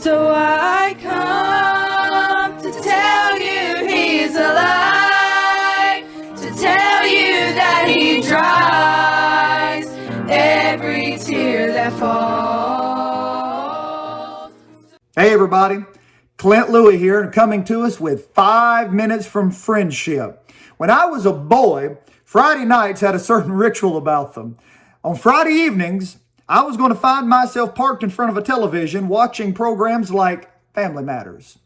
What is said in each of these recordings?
So I come to tell you He's alive, to tell you that He dries every tear that falls. Hey everybody, Clint Louie here, and coming to us with 5 minutes from friendship. When I was a boy, Friday nights had a certain ritual about them. On Friday evenings, I was going to find myself parked in front of a television watching programs like Family Matters.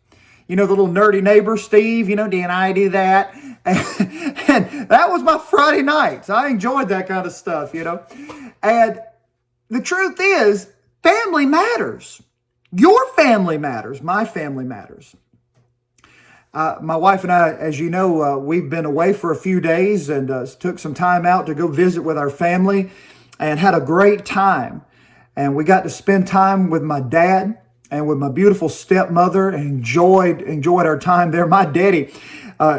You know, the little nerdy neighbor, Steve, did I do that? And that was my Friday nights. I enjoyed that kind of stuff, And the truth is, family matters. Your family matters. My family matters. My wife and I, as you know, we've been away for a few days and took some time out to go visit with our family and had a great time. And we got to spend time with my dad and with my beautiful stepmother and enjoyed our time there. My daddy,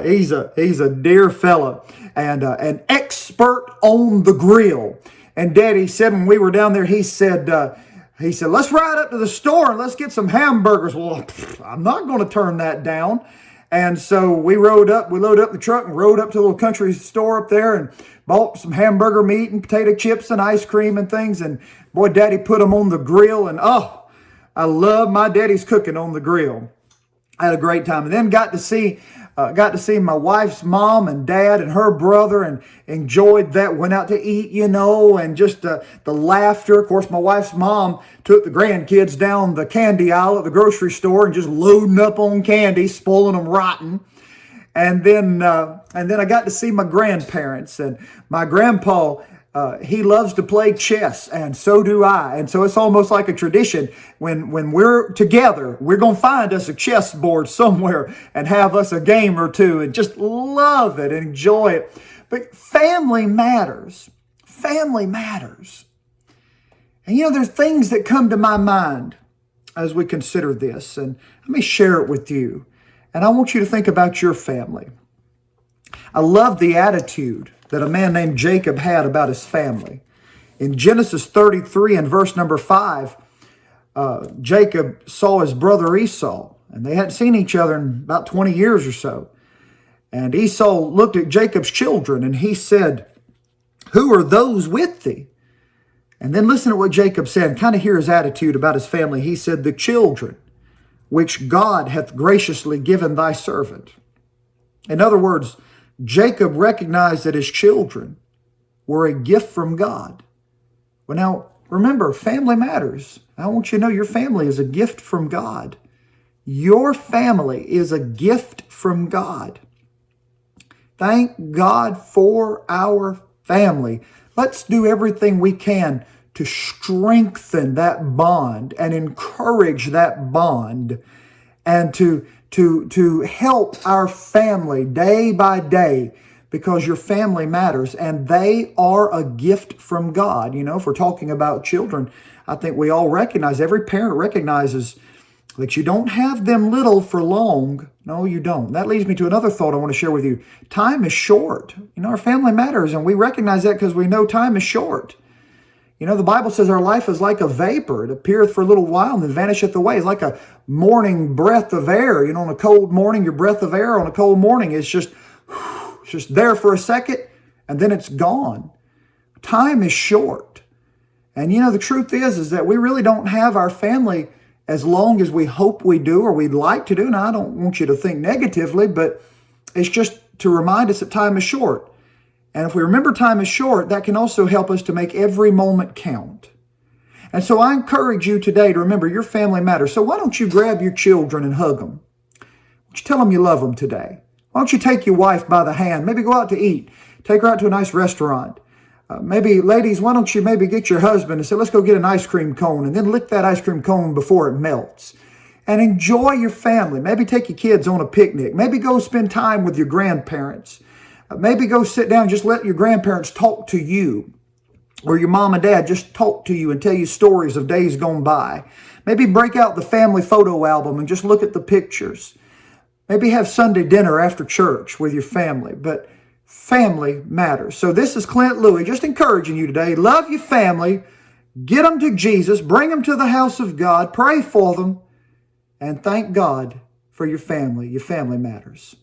he's a dear fella and an expert on the grill. And Daddy said when we were down there, he said, let's ride up to the store and let's get some hamburgers. Well, I'm not going to turn that down. And so we loaded up the truck and rode up to a little country store up there and bought some hamburger meat and potato chips and ice cream and things. And boy, Daddy put them on the grill. And I love my daddy's cooking on the grill. I had a great time. And then got to see my wife's mom and dad and her brother and enjoyed that. Went out to eat, and just the laughter. Of course, my wife's mom took the grandkids down the candy aisle at the grocery store and just loading up on candy, spoiling them rotten. And then I got to see my grandparents, and my grandpa, he loves to play chess, and so do I. And so it's almost like a tradition. When we're together, we're going to find us a chessboard somewhere and have us a game or two and just love it and enjoy it. But family matters. Family matters. And there's things that come to my mind as we consider this, and let me share it with you. And I want you to think about your family. I love the attitude that a man named Jacob had about his family. In Genesis 33 and verse number 5, Jacob saw his brother Esau, and they hadn't seen each other in about 20 years or so. And Esau looked at Jacob's children, and he said, "Who are those with thee?" And then listen to what Jacob said, and kind of hear his attitude about his family. He said, "The children which God hath graciously given thy servant." In other words, Jacob recognized that his children were a gift from God. Well, now, remember, family matters. I want you to know your family is a gift from God. Your family is a gift from God. Thank God for our family. Let's do everything we can to strengthen that bond and encourage that bond and to help our family day by day, because your family matters and they are a gift from God. If we're talking about children, I think we all recognize, every parent recognizes that you don't have them little for long. No, you don't. That leads me to another thought I want to share with you. Time is short. Our family matters, and we recognize that because we know time is short. The Bible says our life is like a vapor. It appeareth for a little while and then vanisheth away. It's like a morning breath of air. On a cold morning, your breath of air on a cold morning is just there for a second and then it's gone. Time is short. And the truth is that we really don't have our family as long as we hope we do or we'd like to do. Now, I don't want you to think negatively, but it's just to remind us that time is short. And if we remember time is short, that can also help us to make every moment count. And so I encourage you today to remember your family matters. So why don't you grab your children and hug them? Why don't you tell them you love them today? Why don't you take your wife by the hand? Maybe go out to eat. Take her out to a nice restaurant. Maybe, ladies, why don't you maybe get your husband and say, let's go get an ice cream cone, and then lick that ice cream cone before it melts. And enjoy your family. Maybe take your kids on a picnic. Maybe go spend time with your grandparents. Maybe go sit down and just let your grandparents talk to you, or your mom and dad just talk to you and tell you stories of days gone by. Maybe break out the family photo album and just look at the pictures. Maybe have Sunday dinner after church with your family, but family matters. So this is Clint Louie just encouraging you today. Love your family. Get them to Jesus. Bring them to the house of God. Pray for them. and thank God for your family. Your family matters.